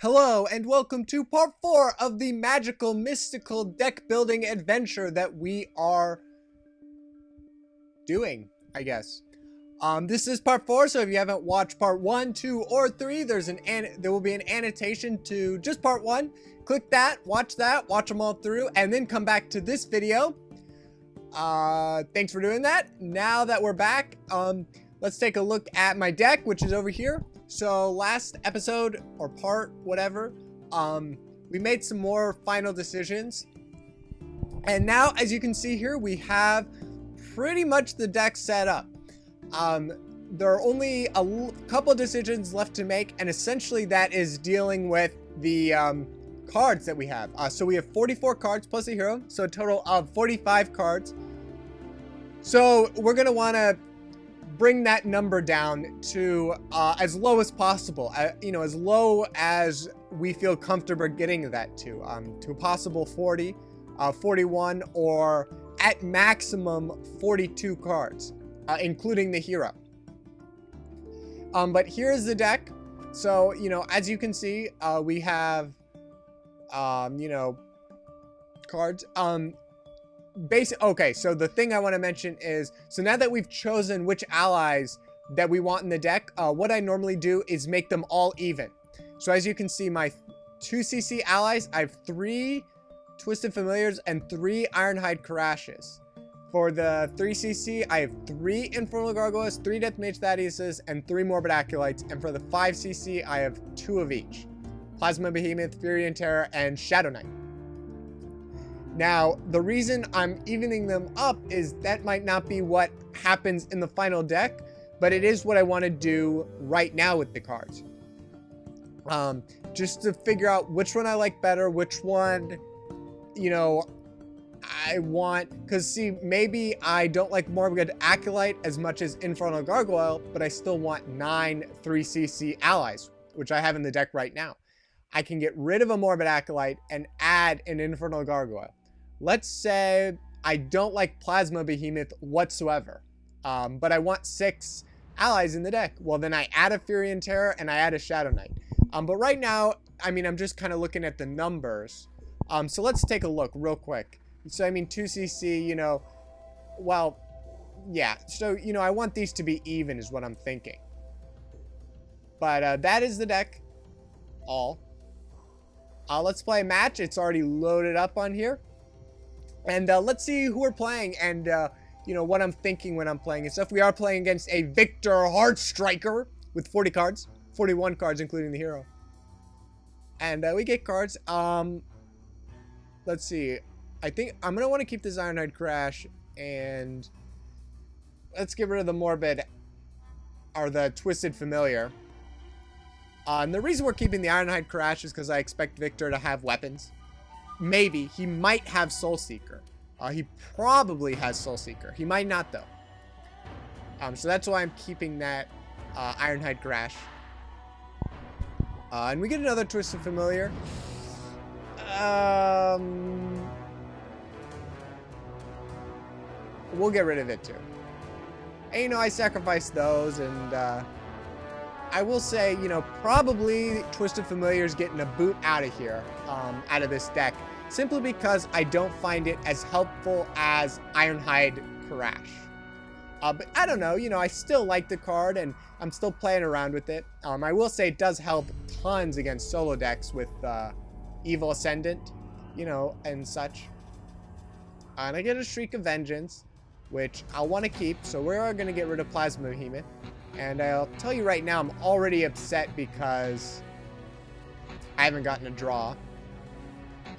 Hello and welcome to part 4 of the magical mystical deck building adventure that we are doing, I guess. This is part 4, so if you haven't watched part 1, 2, or 3, there will be an annotation to just part 1. Click that, watch them all through, and then come back to this video. Thanks for doing that. Now that we're back, let's take a look at my deck, which is over here. So last episode, or part, whatever, we made some more final decisions. And now, as you can see here, we have pretty much the deck set up. There are only a couple decisions left to make, and essentially that is dealing with the cards that we have. So we have 44 cards plus a hero, so a total of 45 cards. So we're going to want to bring that number down to as low as possible, as low as we feel comfortable getting that to a possible 40, 41, or at maximum 42 cards, including the hero. But here's the deck. So, as you can see, we have, cards. Okay, so the thing I want to mention is, so now that we've chosen which allies that we want in the deck, what I normally do is make them all even. So as you can see, my 2cc allies, I have 3 Twisted Familiars and 3 Ironhide Karashes. For the 3cc, I have 3 Infernal Gargoyles, 3 Deathmage Thaddiuses, and 3 Morbid Acolytes. And for the 5cc, I have 2 of each: Plasma Behemoth, Fury and Terror, and Shadow Knight. Now, the reason I'm evening them up is that might not be what happens in the final deck, but it is what I want to do right now with the cards. Just to figure out which one I like better, which one, I want, because see, maybe I don't like Morbid Acolyte as much as Infernal Gargoyle, but I still want 9 3cc allies, which I have in the deck right now. I can get rid of a Morbid Acolyte and add an Infernal Gargoyle. Let's say I don't like Plasma Behemoth whatsoever, but I want 6 allies in the deck. Well, then I add a Fury and Terror and I add a Shadow Knight. But right now, I'm just kind of looking at the numbers. So let's take a look real quick. So, 2cc, well, yeah. So, I want these to be even is what I'm thinking. But that is the deck. All. Let's play a match. It's already loaded up on here. And let's see who we're playing and, what I'm thinking when I'm playing and stuff. We are playing against a Victor Heartstriker with 40 cards. 41 cards, including the hero. And we get cards. Let's see. I think I'm going to want to keep this Ironhide Crash. And let's get rid of the Morbid, or the Twisted Familiar. And the reason we're keeping the Ironhide Crash is because I expect Victor to have weapons. Maybe. He might have Soulseeker. He probably has Soulseeker. He might not, though. So that's why I'm keeping that Ironhide Crash. And we get another Twisted Familiar. We'll get rid of it, too. And, I sacrificed those, and I will say, probably Twisted Familiar's getting a boot out of here, out of this deck, simply because I don't find it as helpful as Ironhide Karash. But I don't know, I still like the card, and I'm still playing around with it. I will say it does help tons against solo decks with Evil Ascendant, and such. And I get a Shriek of Vengeance, which I'll want to keep, so we are going to get rid of Plasma Behemoth. And I'll tell you right now, I'm already upset because I haven't gotten a draw.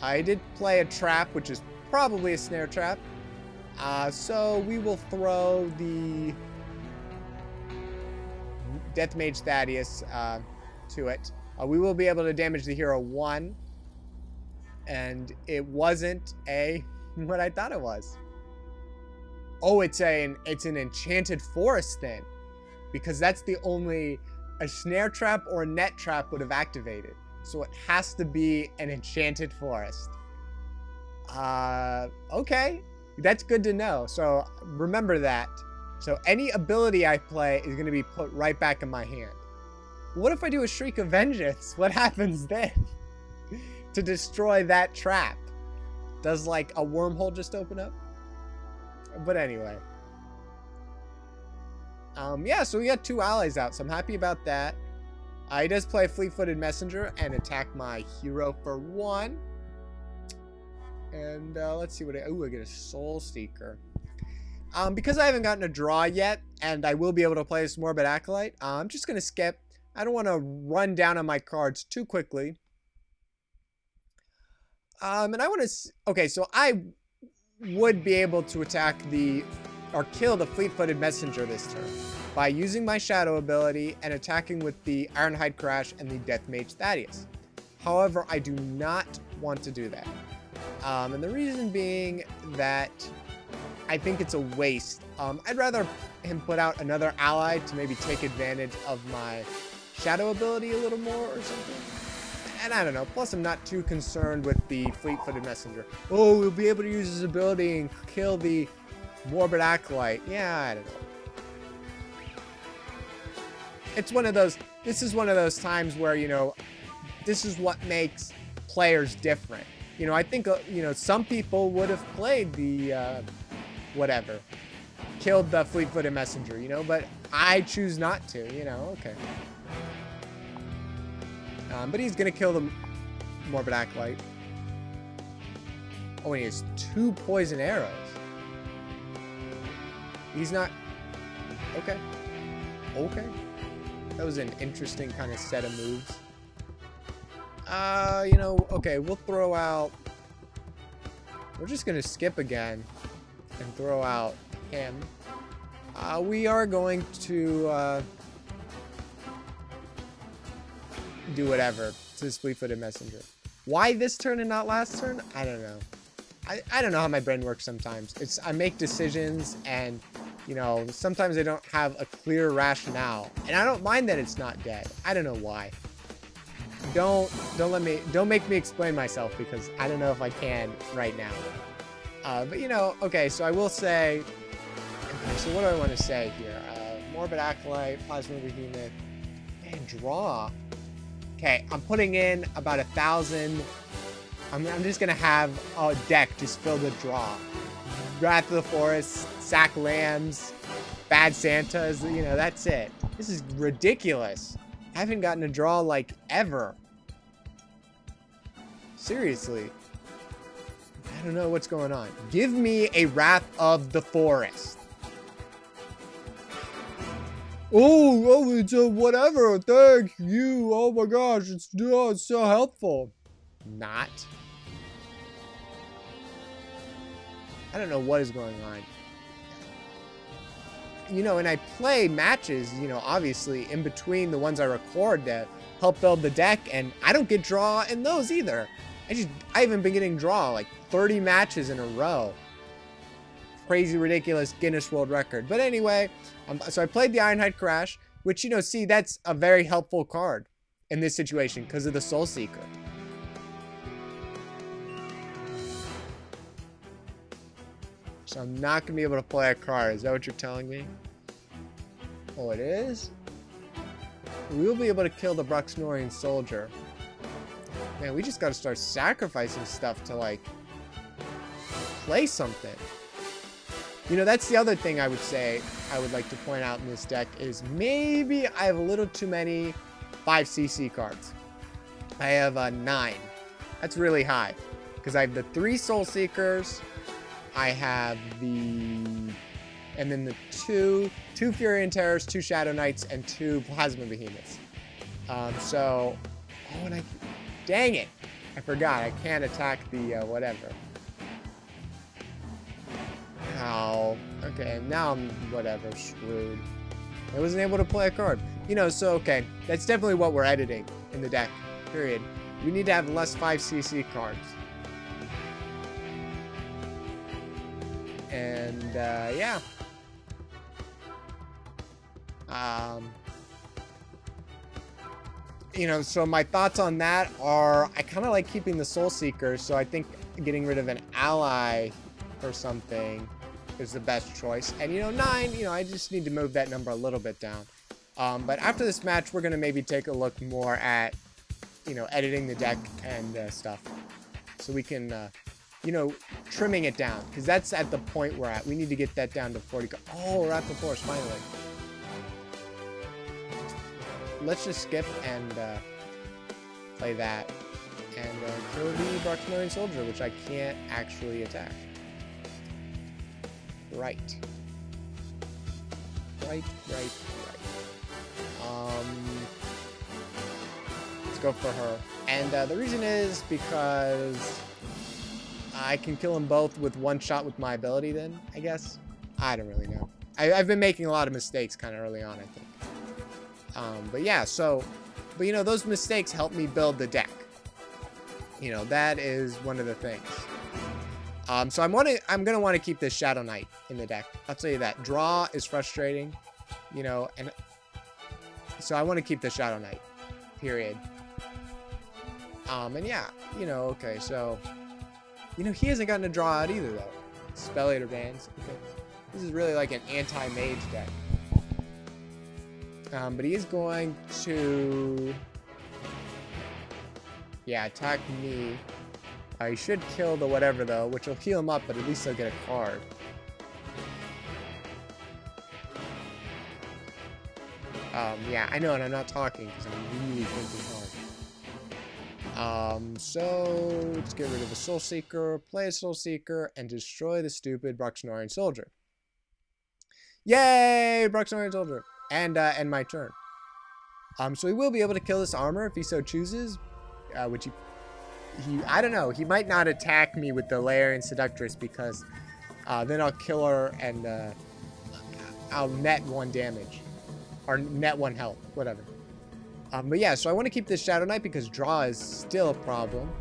I did play a trap, which is probably a snare trap. So we will throw the Deathmage Thaddeus to it. We will be able to damage the hero 1. And it wasn't what I thought it was. Oh, it's an Enchanted Forest then. Because that's the only a snare trap or a net trap would have activated. So it has to be an Enchanted Forest. Okay. That's good to know. So remember that. So any ability I play is going to be put right back in my hand. What if I do a Shriek of Vengeance? What happens then? To destroy that trap? Does like a wormhole just open up? But anyway. Yeah, so we got 2 allies out, so I'm happy about that. He does play Fleet-Footed Messenger and attack my hero for 1. And let's see what I get a Soul Seeker. Because I haven't gotten a draw yet, and I will be able to play this Morbid Acolyte, I'm just going to skip. I don't want to run down on my cards too quickly. And I want to... Okay, so I would be able to attack or kill the Fleet-Footed Messenger this turn by using my Shadow ability and attacking with the Ironhide Crash and the Death Mage Thaddeus. However, I do not want to do that. And the reason being that I think it's a waste. I'd rather him put out another ally to maybe take advantage of my Shadow ability a little more or something. And I don't know. Plus, I'm not too concerned with the Fleet-Footed Messenger. Oh, we'll be able to use his ability and kill the Morbid Acolyte. Yeah, I don't know. It's one of those... This is one of those times where, you know, this is what makes players different. You know, I think, you know, some people would have played the, whatever. Killed the Fleet-Footed Messenger, you know, but I choose not to, you know, okay. But he's going to kill the Morbid Acolyte. Oh, and he has 2 poison arrows. He's not... Okay. Okay. That was an interesting kind of set of moves. You know, okay, we'll throw out... We're just going to skip again and throw out him. We are going to do whatever to this Fleet-Footed Messenger. Why this turn and not last turn? I don't know. I don't know how my brain works sometimes. I make decisions and, you know, sometimes I don't have a clear rationale. And I don't mind that it's not dead. I don't know why. Don't make me explain myself because I don't know if I can right now. But you know, okay, so I will say, okay, so what do I want to say here? Morbid Acolyte, Plasma Behemoth, and draw. Okay, I'm putting in about 1,000. I'm just gonna have a deck just filled with draw. Wrath of the Forest, Sack Lambs, Bad Santas, you know, that's it. This is ridiculous. I haven't gotten a draw like ever. Seriously. I don't know what's going on. Give me a Wrath of the Forest. Oh, it's a whatever. Thank you. Oh my gosh, it's so helpful. Not. I don't know what is going on. You know, and I play matches, you know, obviously in between the ones I record to help build the deck, and I don't get draw in those either. I haven't been getting draw like 30 matches in a row. Crazy, ridiculous Guinness World Record. But anyway, so I played the Ironhide Crash, which, you know, see, that's a very helpful card in this situation because of the Soul Seeker. So I'm not going to be able to play a card. Is that what you're telling me? Oh, it is? We will be able to kill the Bruxnorian Soldier. Man, we just got to start sacrificing stuff to, like, play something. You know, that's the other thing I would say I would like to point out in this deck is maybe I have a little too many 5cc cards. I have 9. That's really high. Because I have the 3 Soul Seekers... I have and then the two Furion Terrors, 2 Shadow Knights, and 2 Plasma Behemoths. So, oh, and dang it, I forgot, I can't attack the, whatever. Oh, okay, now I'm, whatever, screwed. I wasn't able to play a card. You know, so, okay, that's definitely what we're editing in the deck, period. We need to have less 5cc cards. And, yeah. You know, so my thoughts on that are, I kind of like keeping the Soul Seeker, so I think getting rid of an ally or something is the best choice. And, you know, 9, you know, I just need to move that number a little bit down. But after this match, we're going to maybe take a look more at, you know, editing the deck and stuff. So we can, you know, trimming it down. Because that's at the point we're at. We need to get that down to 40. Oh, we're at the force, finally. Let's just skip and play that. And kill the Broxmorian Soldier, which I can't actually attack. Right. Right. Let's go for her. And the reason is because I can kill them both with one shot with my ability then, I guess. I don't really know. I've been making a lot of mistakes kind of early on, I think. But yeah, so... But, you know, those mistakes help me build the deck. You know, that is one of the things. So I'm gonna want to keep this Shadow Knight in the deck. I'll tell you that. Draw is frustrating, you know, and so I want to keep the Shadow Knight. Period. And yeah, you know, okay, so you know, he hasn't gotten a draw out either though. Spell-Eater Bands. Okay. This is really like an anti-mage deck. But he is going to attack me. He should kill the whatever, though, which will heal him up, but at least he'll get a card. Yeah, I know, and I'm not talking because I'm really thinking hard. So, let's get rid of the Soul Seeker, play a Soul Seeker, and destroy the stupid Broxmorian Soldier. Yay! Broxmorian Soldier! And my turn. So he will be able to kill this armor if he so chooses, which he I don't know, he might not attack me with the Larian Seductress because then I'll kill her and I'll net 1 damage. Or net 1 health, whatever. But yeah, so I want to keep this Shadow Knight because draw is still a problem.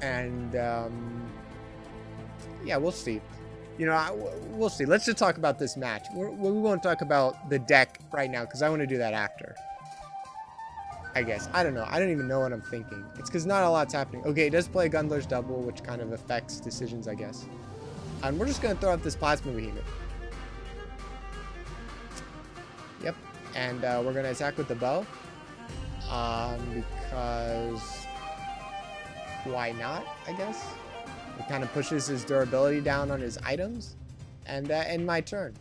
And yeah, we'll see. You know, we'll see. Let's just talk about this match. We won't talk about the deck right now because I want to do that after. I guess. I don't know. I don't even know what I'm thinking. It's because not a lot's happening. Okay, it does play Gundler's Double, which kind of affects decisions, I guess. And we're just going to throw out this Plasma Behemoth. Yep. And we're going to attack with the bow. Because... why not, I guess? It kind of pushes his durability down on his items. And end my turn.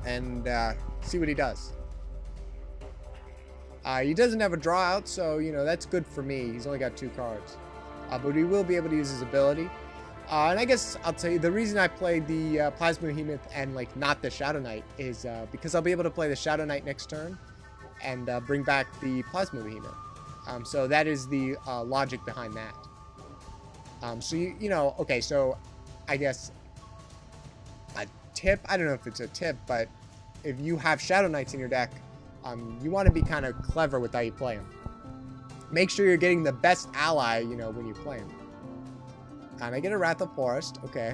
And see what he does. He doesn't have a draw out, so, you know, that's good for me. He's only got 2 cards. But he will be able to use his ability. And I guess I'll tell you, the reason I played the Plasma Behemoth and, like, not the Shadow Knight is because I'll be able to play the Shadow Knight next turn and bring back the Plasma Behemoth. So that is the logic behind that. So, you know, okay, so I guess a tip, I don't know if it's a tip, but if you have Shadow Knights in your deck, you want to be kind of clever with how you play them. Make sure you're getting the best ally, you know, when you play them. And I get a Wrath of Forest, okay.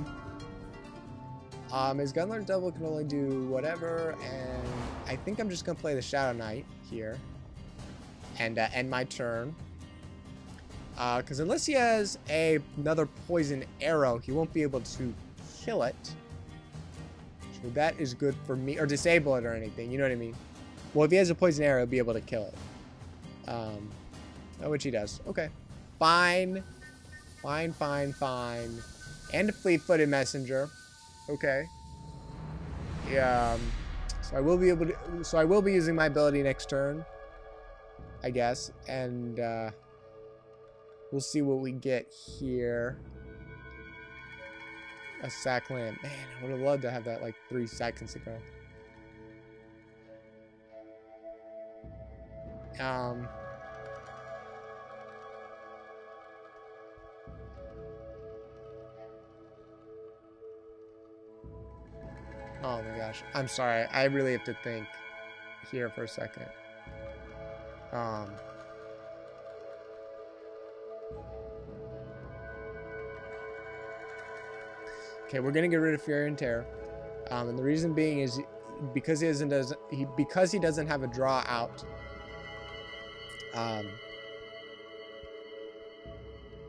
His Gunler Double can only do whatever, and I think I'm just going to play the Shadow Knight here. And end my turn. Because unless he has another Poison Arrow, he won't be able to kill it. So that is good for me, or disable it or anything, you know what I mean? Well, if he has a Poison Arrow, he'll be able to kill it. Which he does. Okay. Fine. Fine. And a Fleet-Footed Messenger. Okay. Yeah. So I will be able to. So I will be using my ability next turn, I guess, and we'll see what we get here. A sack land. Man, I would have loved to have that like 3 seconds ago. Oh my gosh. I'm sorry. I really have to think here for a second. Okay, we're gonna get rid of Fury and Terror. And the reason being is because he doesn't have a draw out.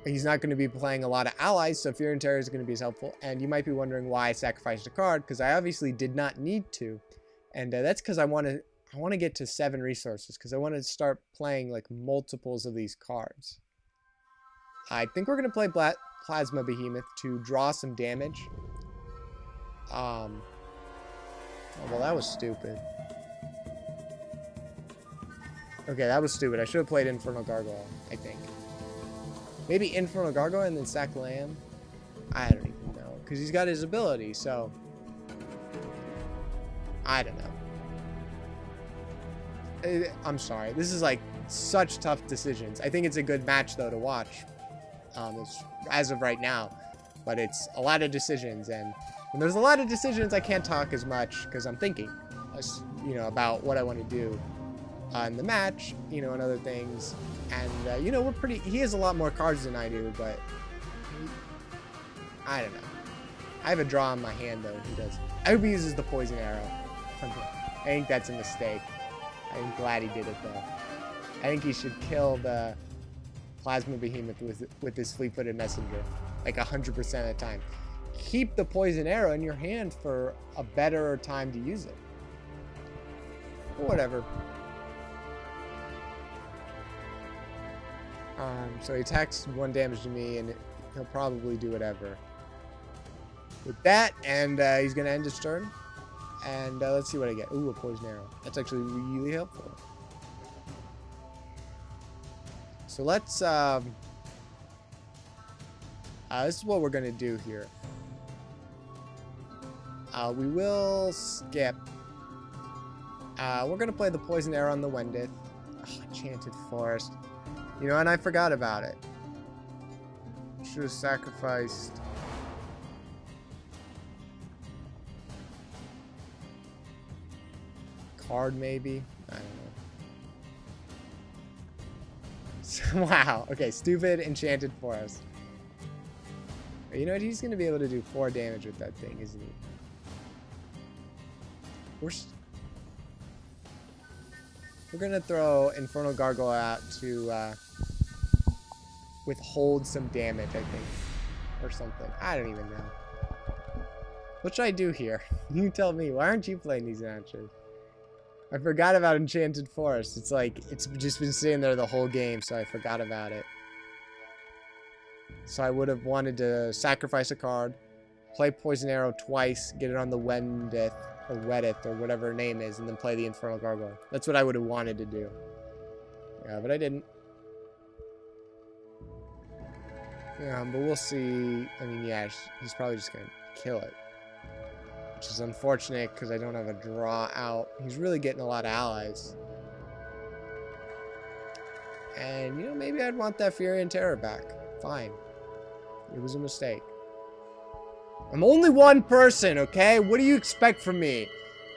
He's not going to be playing a lot of allies, so Fury and Terror is going to be as helpful. And you might be wondering why I sacrificed a card, because I obviously did not need to. And that's because I want to get to 7 resources, because I want to start playing like multiples of these cards. I think we're going to play Plasma Behemoth to draw some damage. Oh, well, that was stupid. Okay, that was stupid. I should have played Infernal Gargoyle, I think. Maybe Infernal Gargoyle and then sack Lamb? I don't even know. Because he's got his ability, so... I don't know. I'm sorry. This is like such tough decisions. I think it's a good match, though, to watch. It's, as of right now. But it's a lot of decisions. And when there's a lot of decisions, I can't talk as much because I'm thinking, you know, about what I want to do in the match, you know, and other things. And, you know, he has a lot more cards than I do, but I don't know. I have a draw in my hand, though. He does. I hope he uses the poison arrow. I think that's a mistake. I'm glad he did it, though. I think he should kill the Plasma Behemoth with his fleet-footed messenger, like 100% of the time. Keep the poison arrow in your hand for a better time to use it. Whatever. So he attacks 1 damage to me, and he'll probably do whatever. With that, and he's going to end his turn. And let's see what I get. Ooh, a poison arrow. That's actually really helpful. So let's... this is what we're going to do here. We will skip. We're going to play the poison arrow on the Wendith. Oh, Enchanted Forest. You know, and I forgot about it. Should have sacrificed... card, maybe? I don't know. Wow. Okay, stupid Enchanted Forest. You know what? He's going to be able to do 4 damage with that thing, isn't he? We're going to throw Infernal Gargoyle out to withhold some damage, I think. Or something. I don't even know. What should I do here? You tell me. Why aren't you playing these matches? I forgot about Enchanted Forest. It's like, it's just been sitting there the whole game, so I forgot about it. So I would have wanted to sacrifice a card, play Poison Arrow twice, get it on the Wendith, or Wedith, or whatever her name is, and then play the Infernal Gargoyle. That's what I would have wanted to do. Yeah, but I didn't. Yeah, but we'll see. I mean, yeah, he's probably just going to kill it. Which is unfortunate, because I don't have a draw out. He's really getting a lot of allies. And, you know, maybe I'd want that Fury and Terror back. Fine. It was a mistake. I'm only one person, okay? What do you expect from me?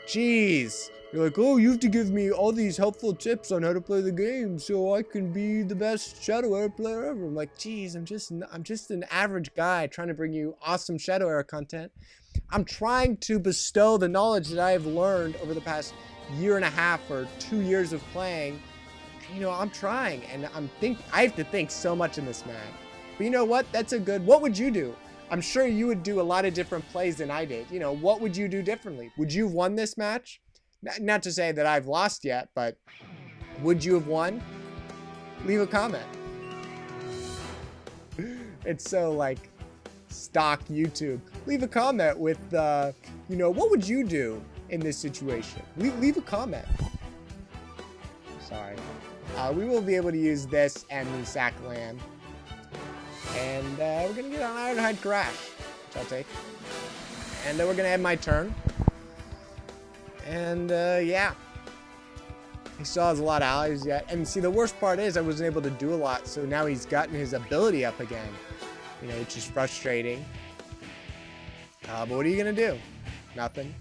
Jeez. You're like, oh, you have to give me all these helpful tips on how to play the game so I can be the best Shadow Era player ever. I'm like, geez, I'm just an average guy trying to bring you awesome Shadow Era content. I'm trying to bestow the knowledge that I have learned over the past 1.5 or 2 years of playing. You know, I'm trying, and I have to think so much in this match. But you know what? That's a good... What would you do? I'm sure you would do a lot of different plays than I did. You know, what would you do differently? Would you have won this match? Not to say that I've lost yet, but would you have won? Leave a comment. It's so, like, stock YouTube. Leave a comment with, you know, what would you do in this situation? Leave a comment. Sorry. We will be able to use this and the sack lamb. And we're going to get an Ironhide Crash, which I'll take. And then we're going to end my turn. And, yeah. He still has a lot of allies yet. And see, the worst part is I wasn't able to do a lot, so now he's gotten his ability up again. You know, which is frustrating. But what are you going to do? Nothing.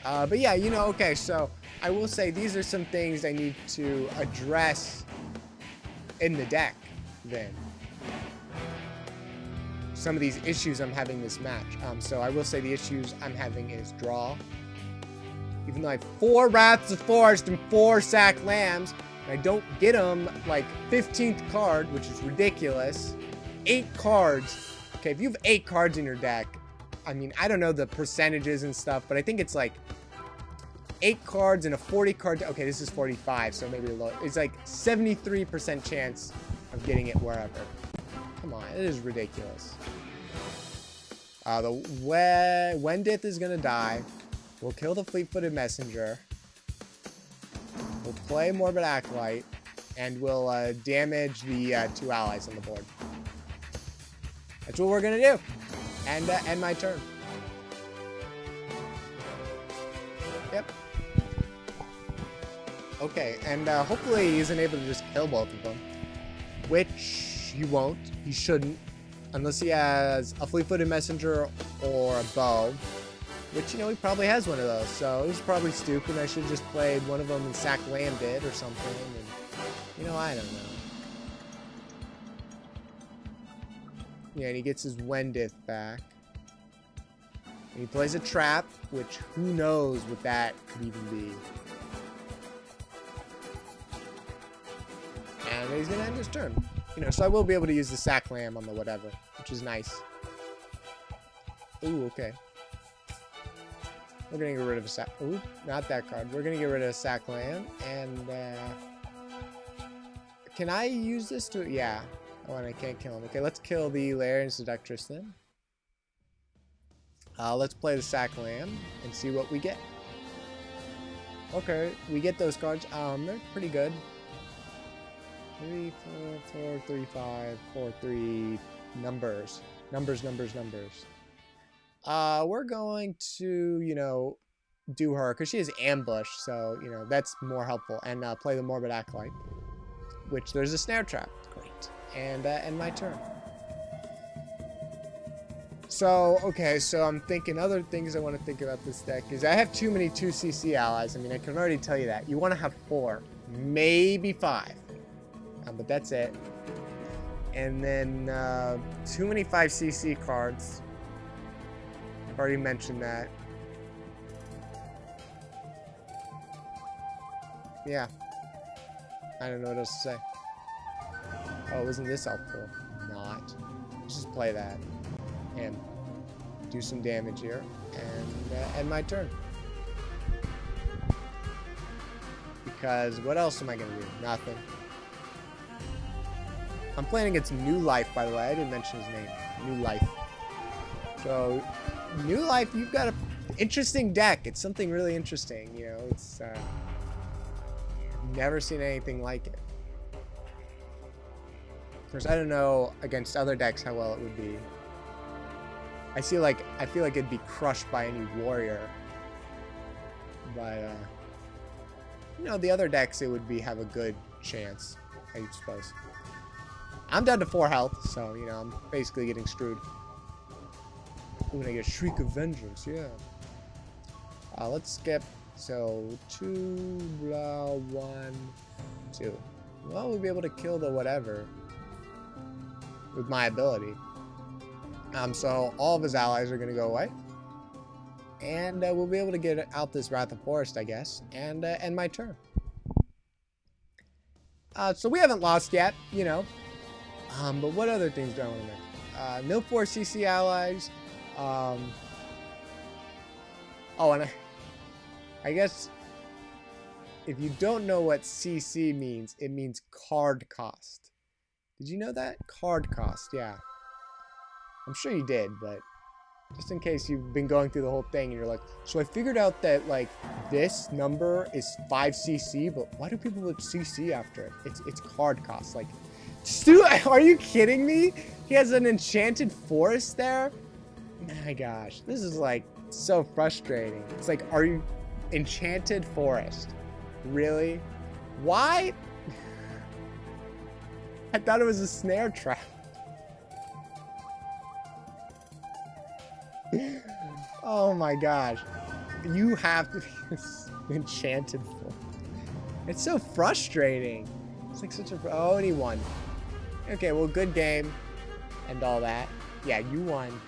But yeah, you know, okay, so I will say these are some things I need to address in the deck, then. Some of these issues I'm having this match. So I will say the issues I'm having is draw. Even though I have 4 Wraths of Forest and 4 sack lambs, And I don't get them like 15th card, which is ridiculous. 8 cards. Okay, if you have 8 cards in your deck, I mean, I don't know the percentages and stuff, but I think it's like 8 cards and a 40 card. Okay, this is 45, so maybe low. It's like 73% chance of getting it wherever. Come on, it is ridiculous. The Wendith is gonna die. We'll kill the fleet-footed messenger. We'll play Morbid Acolyte, and we'll damage the 2 allies on the board. That's what we're gonna do. And end my turn. Yep. Okay, and hopefully he isn't able to just kill both of them. Which he won't. He shouldn't. Unless he has a fleet-footed messenger or a bow. Which, you know, he probably has one of those. So it was probably stupid. I should have just played one of them and sack landed or something. And, you know, I don't know. Yeah, and he gets his Wendith back. And he plays a trap, which who knows what that could even be. And he's going to end his turn. You know, so I will be able to use the sack lamb on the whatever, which is nice. Ooh, okay. We're going to get rid of a sack. Ooh, not that card. We're going to get rid of a sack lamb. And, can I use this to... Yeah. Oh, and I can't kill him. Okay, let's kill the Larian Seductress then. Let's play the sack lamb and see what we get. Okay, we get those cards. They're pretty good. 3, 4, 4, 3, 5, 4, 3. Numbers. Numbers. We're going to, you know, do her, because she has ambush, so, you know, that's more helpful. And play the Morbid Acolyte, which there's a snare trap. Great. And end my turn. So, okay, so I'm thinking other things I want to think about this deck is I have too many 2cc allies. I mean, I can already tell you that. You want to have 4, maybe 5. But that's it. And then too many 5cc cards. I've already mentioned that. Yeah. I don't know what else to say. Oh, isn't this helpful? Not. Let's just play that. And do some damage here. And end my turn. Because what else am I going to do? Nothing. I'm playing against New Life, by the way. I didn't mention his name. New Life. So, New Life, you've got an interesting deck. It's something really interesting. You know, it's... never seen anything like it. Of course, I don't know against other decks how well it would be. I feel like it'd be crushed by any warrior. But, you know, the other decks, it would have a good chance, I suppose. I'm down to 4 health, so, you know, I'm basically getting screwed. Ooh, and I get Shriek of Vengeance, yeah. Let's skip. So, 2, blah, 1, 2. Well, we'll be able to kill the whatever with my ability. So all of his allies are going to go away. And we'll be able to get out this Wrath of Forest, I guess, and end my turn. So we haven't lost yet, you know. But what other things do I want to make? No 4cc allies. Oh, and I guess if you don't know what CC means, it means card cost. Did you know that? Card cost, yeah. I'm sure you did, but just in case you've been going through the whole thing and you're like, so I figured out that, like, this number is 5cc, but why do people put CC after it? It's card cost. Like, Stu, are you kidding me? He has an enchanted forest there? My gosh, this is, like, so frustrating. It's like, are you... Enchanted forest. Really? Why? I thought it was a snare trap. Oh my gosh. You have to be enchanted forest. It's so frustrating. It's like such a... Oh, and he won. Okay, well, good game. And all that. Yeah, you won.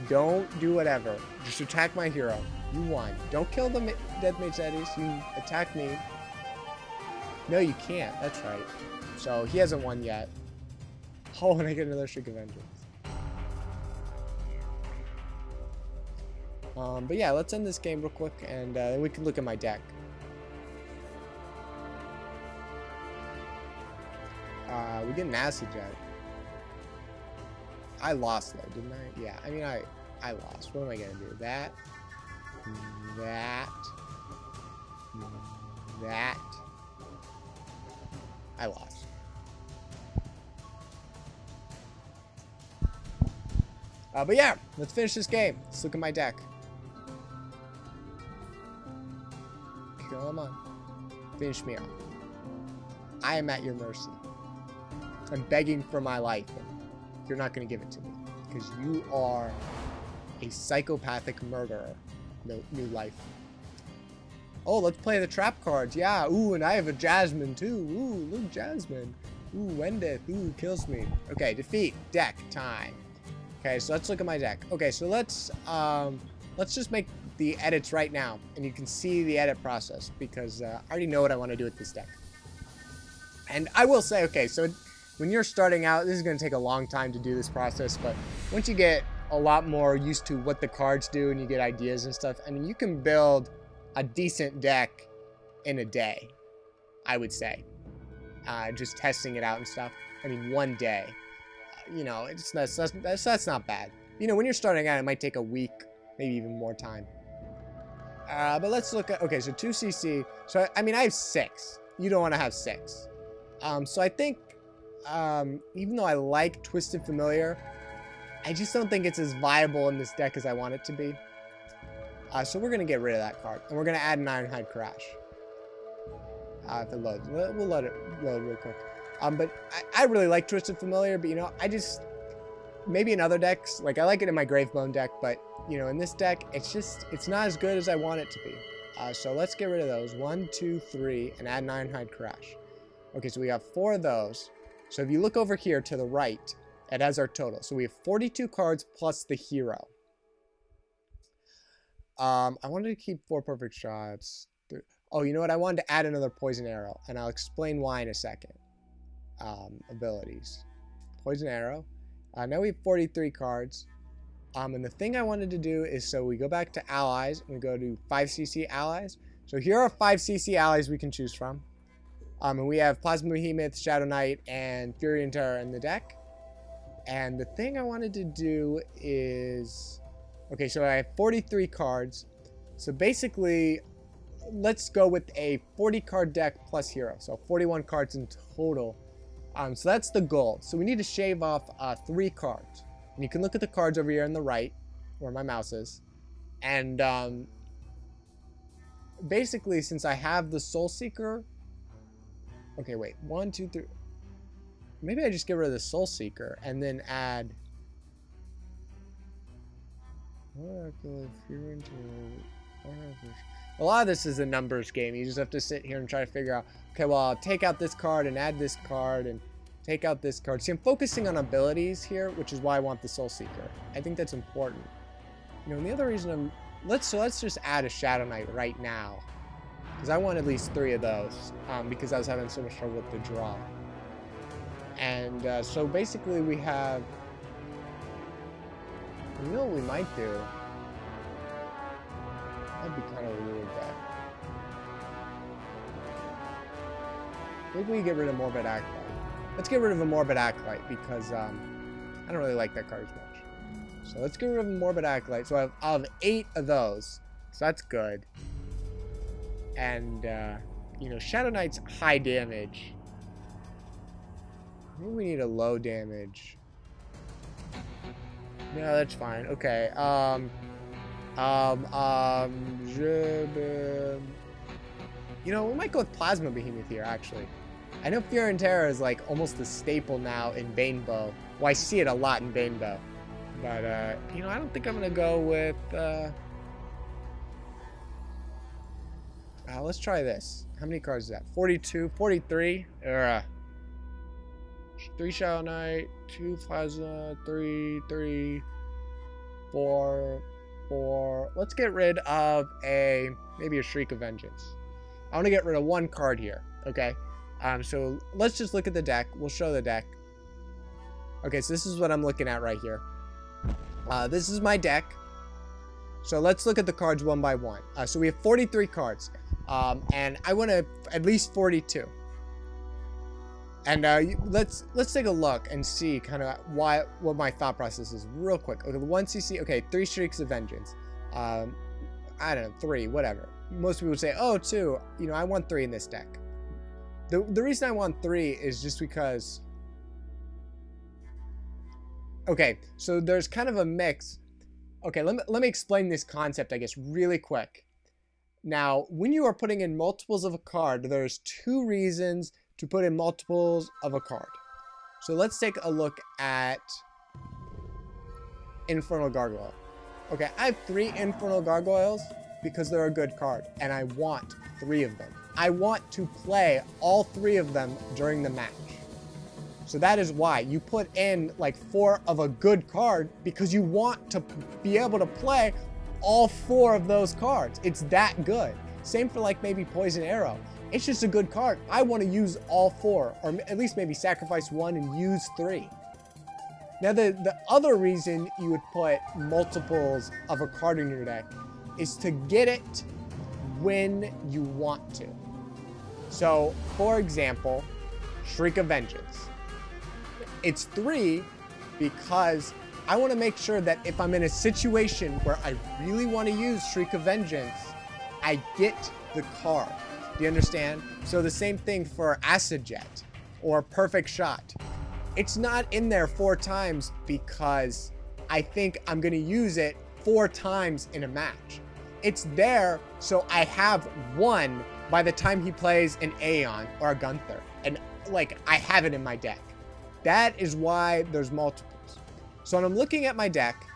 Don't do whatever. Just attack my hero. You won. Don't kill the Death Mage Eddies. You attack me. No, you can't. That's right. So he hasn't won yet. Oh, and I get another Shriek of Vengeance. But yeah, let's end this game real quick, and then we can look at my deck. We get an Acid Jet. I lost though, didn't I? Yeah, I mean, I lost. What am I gonna do? That. I lost. But yeah, let's finish this game. Let's look at my deck. Come on. Finish me off. I am at your mercy. I'm begging for my life. And you're not going to give it to me. Because you are a psychopathic murderer. No, new life. Oh, let's play the trap cards. Yeah. Ooh, and I have a Jasmine too. Ooh, look, Jasmine. Ooh, Wendeth. Ooh, kills me. Okay, defeat. Deck time. Okay, so let's look at my deck. Okay, so let's just make the edits right now, and you can see the edit process because I already know what I want to do with this deck. And I will say, okay, so when you're starting out, this is going to take a long time to do this process, but once you get a lot more used to what the cards do and you get ideas and stuff, I mean, you can build a decent deck in a day, I would say. Just testing it out and stuff. I mean, one day. You know, that's not bad. You know, when you're starting out, it might take a week, maybe even more time. But let's look at, okay, so 2cc. So, I mean, I have 6. You don't want to have 6. So I think, even though I like Twisted Familiar, I just don't think it's as viable in this deck as I want it to be. So we're going to get rid of that card. And we're going to add an Ironhide Crash. If it loads. We'll let it load real quick. But I really like Twisted Familiar, but, you know, I just... Maybe in other decks, like, I like it in my Gravebone deck, but, you know, in this deck, it's not as good as I want it to be. So let's get rid of those. 1, 2, 3, and add an Ironhide Crash. Okay, so we have 4 of those. So if you look over here to the right, it has our total. So we have 42 cards plus the hero. I wanted to keep 4 perfect shots. Oh, you know what? I wanted to add another Poison Arrow, and I'll explain why in a second. Abilities. Poison Arrow. Now we have 43 cards. And the thing I wanted to do is, so we go back to allies, and we go to 5cc allies. So here are 5cc allies we can choose from. And we have Plasma Behemoth, Shadow Knight, and Fury and Terror in the deck. And the thing I wanted to do is... Okay, so I have 43 cards. So basically, let's go with a 40 card deck plus hero. So 41 cards in total. So that's the goal. So we need to shave off 3 cards. And you can look at the cards over here on the right, where my mouse is. And basically, since I have the Soul Seeker... Okay, wait. 1, 2, 3... Maybe I just get rid of the Soul Seeker and then add... A lot of this is a numbers game. You just have to sit here and try to figure out, okay, well, I'll take out this card and add this card and take out this card. See, I'm focusing on abilities here, which is why I want the Soul Seeker. I think that's important. You know, and the other reason I'm... Let's just add a Shadow Knight right now. Because I want at least 3 of those. Because I was having so much trouble with the draw. And so basically we have... You know what we might do? That'd be kind of a weird bet. Maybe we get rid of Morbid Acolyte. Let's get rid of a Morbid Acolyte because I don't really like that card as much. So let's get rid of a Morbid Acolyte. So I'll have 8 of those. So that's good. And, you know, Shadow Knight's high damage. Maybe we need a low damage. Yeah, that's fine. Okay. You know, we might go with Plasma Behemoth here, actually. I know Fury and Terror is, like, almost the staple now in Banebow. Well, I see it a lot in Banebow. But, you know, I don't think I'm gonna go with, let's try this. How many cards is that? 42? 43? 3 Shadow Knight, 2 Plasma, 3, 4. Let's get rid of maybe a Shriek of Vengeance. I want to get rid of 1 card here, okay? So let's just look at the deck. We'll show the deck. Okay, so this is what I'm looking at right here. This is my deck. So let's look at the cards one by one. So we have 43 cards. And I want at least 42. And let's take a look and see kind of what my thought process is real quick. Okay, 1 CC. Okay, 3 Streaks of Vengeance. I don't know, 3, whatever. Most people would say, oh, 2. You know, I want 3 in this deck. The reason I want 3 is just because. Okay, so there's kind of a mix. Okay, let me explain this concept, I guess, really quick. Now, when you are putting in multiples of a card, there's 2 reasons to put in multiples of a card. So let's take a look at Infernal Gargoyle. Okay, I have 3 Infernal Gargoyles because they're a good card, and I want 3 of them. I want to play all 3 of them during the match. So that is why you put in like 4 of a good card, because you want to be able to play all 4 of those cards. It's that good. Same for like maybe Poison Arrow. It's just a good card. I want to use all 4, or at least maybe sacrifice 1 and use 3. Now the other reason you would put multiples of a card in your deck is to get it when you want to. So for example, Shriek of Vengeance. It's 3 because I want to make sure that if I'm in a situation where I really want to use Shriek of Vengeance, I get the card. Do you understand? So the same thing for Acid Jet or Perfect Shot. It's not in there 4 times because I think I'm going to use it 4 times in a match. It's there so I have 1 by the time he plays an Aeon or a Gunther. And like, I have it in my deck. That is why there's multiples. So when I'm looking at my deck,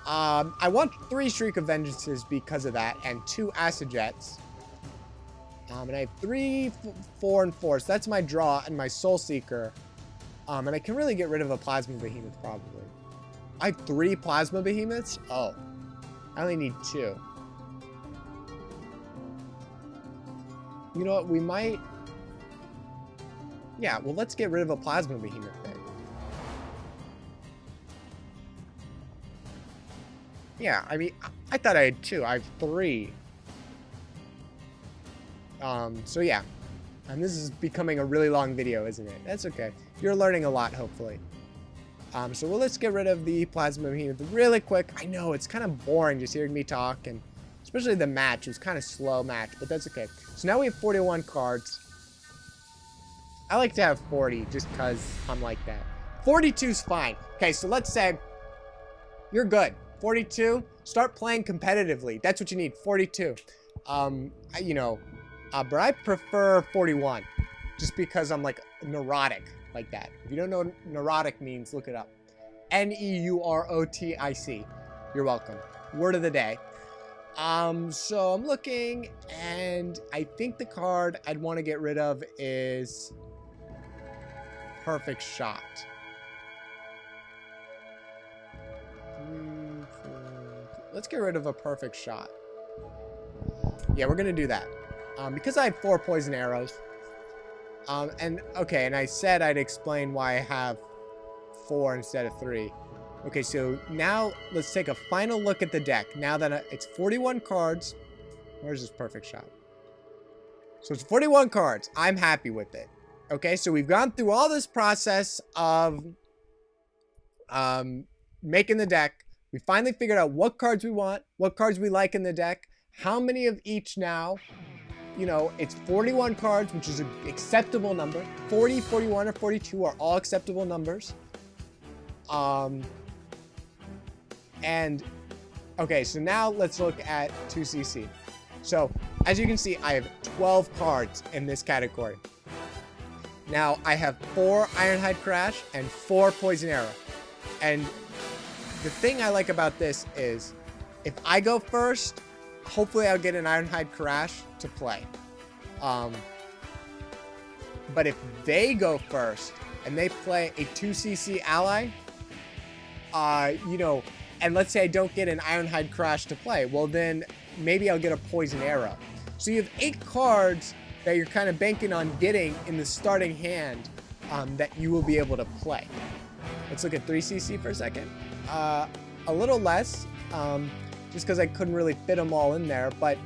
I want 3 Shriek of Vengeances because of that, and 2 Acid Jets. And I have 3, 4, and 4. So that's my draw and my Soul Seeker. And I can really get rid of a Plasma Behemoth probably. I have 3 Plasma Behemoths? Oh. I only need 2. You know what? We might... Yeah, well, let's get rid of a Plasma Behemoth then. Yeah, I mean, I thought I had 2. I have 3. So yeah. And this is becoming a really long video, isn't it? That's okay. You're learning a lot, hopefully. So let's get rid of the Plasma Behemoth really quick. I know, it's kind of boring just hearing me talk, and especially the match. It was kind of slow match, but that's okay. So now we have 41 cards. I like to have 40 just because I'm like that. 42 is fine. Okay, so let's say you're good. 42, start playing competitively. That's what you need, 42. But I prefer 41 just because I'm like neurotic like that. If you don't know what neurotic means, look it up. Neurotic. You're welcome. Word of the day. So I'm looking, and I think the card I'd want to get rid of is Perfect Shot. 3, 4. Let's get rid of a Perfect Shot. Yeah, we're gonna do that. Because I have 4 Poison Arrows. And I said I'd explain why I have 4 instead of 3. Okay, so now let's take a final look at the deck. Now that it's 41 cards. Where's this Perfect Shot? So it's 41 cards. I'm happy with it. Okay, so we've gone through all this process of making the deck. We finally figured out what cards we want, what cards we like in the deck, how many of each now. You know, it's 41 cards, which is an acceptable number. 40, 41, or 42 are all acceptable numbers. Okay, so now let's look at 2CC. So, as you can see, I have 12 cards in this category. Now, I have 4 Ironhide Crash and 4 Poison Arrow. And the thing I like about this is, if I go first, hopefully I'll get an Ironhide Crash to play. But if they go first and they play a 2CC ally, and let's say I don't get an Ironhide Crash to play, well then maybe I'll get a Poison Arrow. So you have 8 cards that you're kind of banking on getting in the starting hand that you will be able to play. Let's look at 3cc for a second. A little less, just because I couldn't really fit them all in there, but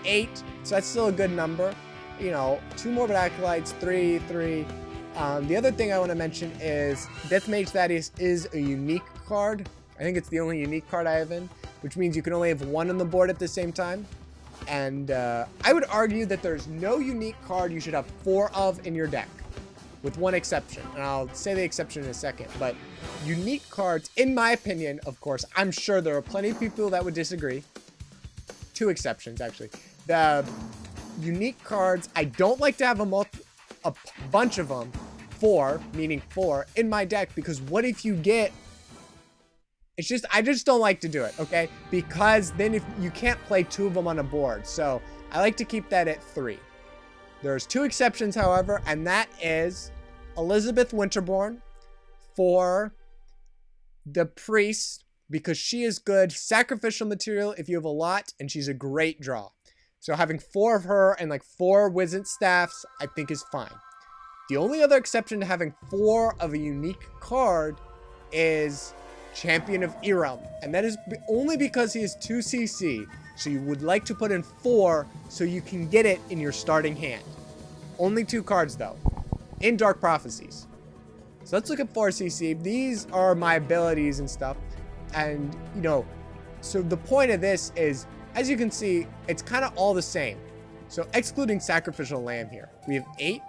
8, so that's still a good number. You know, 2 Morbid Acolytes, 3. The other thing I want to mention is Deathmage Thaddeus is a unique card. I think it's the only unique card I have in, which means you can only have 1 on the board at the same time. And I would argue that there's no unique card you should have 4 of in your deck, with one exception. And I'll say the exception in a second. But unique cards, in my opinion, of course, I'm sure there are plenty of people that would disagree. 2 exceptions, actually. The unique cards, I don't like to have a bunch of them, 4, meaning 4, in my deck, because what if you get... I just don't like to do it, okay? Because then if you can't play 2 of them on a board. So I like to keep that at 3. There's 2 exceptions, however, and that is Elizabeth Winterborn for the priest, because she is good sacrificial material if you have a lot, and she's a great draw. So having 4 of her and like 4 Wizened Staffs, I think is fine. The only other exception to having 4 of a unique card is Champion of Eram, and that is only because he is 2cc, so you would like to put in 4 so you can get it in your starting hand. Only 2 cards though, in Dark Prophecies. So let's look at 4cc. These are my abilities and stuff, and you know, so the point of this is, as you can see, it's kind of all the same. So excluding Sacrificial Lamb here, we have 8,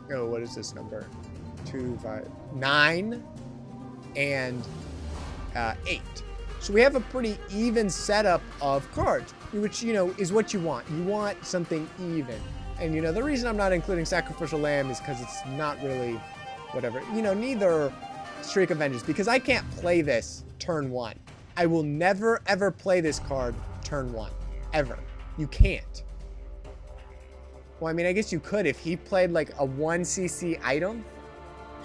oh, what is this number? 2, 5, 9, and 8. So we have a pretty even setup of cards, which, you know, is what you want. You want something even. And, you know, the reason I'm not including Sacrificial Lamb is because it's not really whatever. You know, neither Streak of Vengeance, because I can't play this turn 1. I will never, ever play this card turn 1. Ever. You can't. Well, I mean, I guess you could if he played like a 1cc item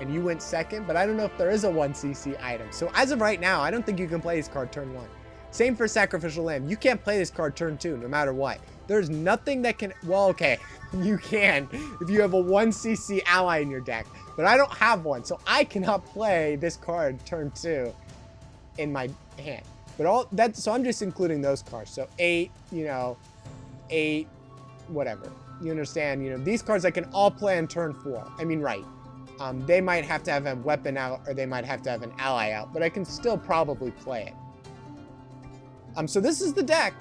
and you went second, but I don't know if there is a 1cc item. So as of right now, I don't think you can play this card turn 1. Same for Sacrificial Lamb. You can't play this card turn 2 no matter what. There's nothing that can... Well, okay, you can if you have a 1cc ally in your deck, but I don't have one, so I cannot play this card turn 2 in my hand. But all that, so I'm just including those cards. So 8, you know, 8, whatever. You understand, you know, these cards I can all play on turn 4. I mean, right. They might have to have a weapon out, or they might have to have an ally out, but I can still probably play it. So this is the deck,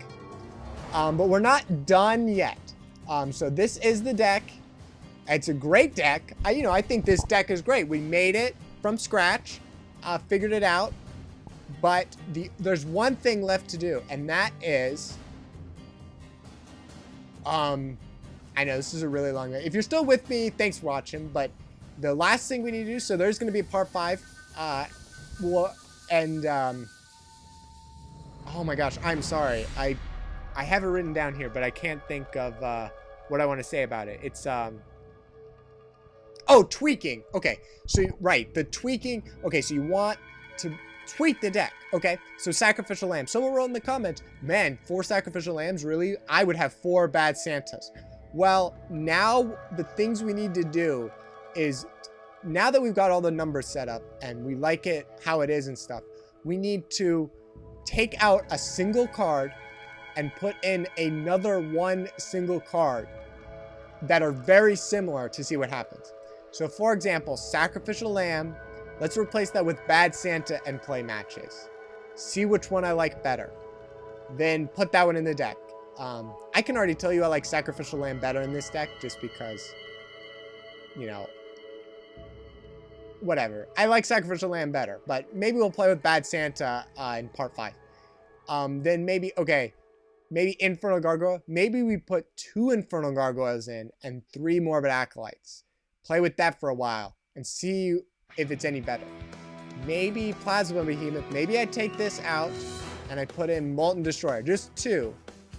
but we're not done yet. So this is the deck. It's a great deck. I think this deck is great. We made it from scratch, figured it out, but there's one thing left to do, and that is, I know this is a really long video. If you're still with me, thanks for watching, but the last thing we need to do, so there's going to be a part 5, oh my gosh, I'm sorry. I have it written down here, but I can't think of what I want to say about it. It's, oh, tweaking. Okay, so, right, the tweaking. Okay, so you want to tweak the deck. Okay, so Sacrificial Lamb. Someone wrote in the comments, man, 4 Sacrificial Lambs, really? I would have 4 Bad Santas. Well, now the things we need to do is, now that we've got all the numbers set up and we like it how it is and stuff, we need to take out a single card and put in another 1 single card that are very similar to see what happens. So for example, Sacrificial Lamb, let's replace that with Bad Santa and play matches. See which one I like better. Then put that one in the deck. I can already tell you I like Sacrificial Lamb better in this deck just because, you know, whatever. I like Sacrificial Lamb better, but maybe we'll play with Bad Santa in part 5. Then maybe, okay, maybe Infernal Gargoyle. Maybe we put 2 Infernal Gargoyles in and 3 Morbid Acolytes. Play with that for a while and see if it's any better. Maybe Plasma Behemoth. Maybe I take this out and I put in Molten Destroyer. Just 2.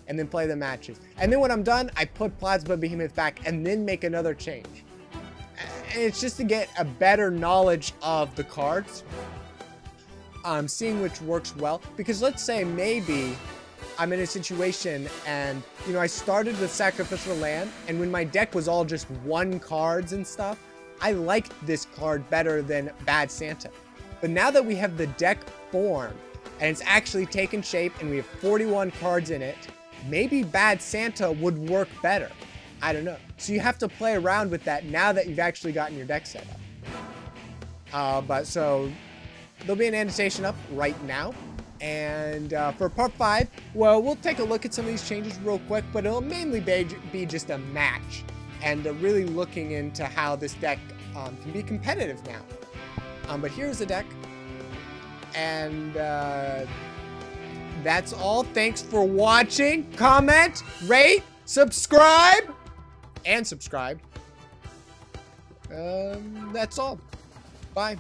And then play the matches. And then when I'm done, I put Plasma Behemoth back and then make another change. And it's just to get a better knowledge of the cards. seeing which works well. Because let's say maybe I'm in a situation and, you know, I started with Sacrificial Land, and when my deck was all just 1 cards and stuff, I liked this card better than Bad Santa. But now that we have the deck formed, and it's actually taken shape, and we have 41 cards in it, maybe Bad Santa would work better. I don't know. So you have to play around with that now that you've actually gotten your deck set up. But so there'll be an annotation up right now. And for part 5, well, we'll take a look at some of these changes real quick, but it'll mainly be just a match and really looking into how this deck can be competitive now. But here's the deck. And that's all. Thanks for watching. Comment, rate, subscribe. And subscribe. That's all. Bye.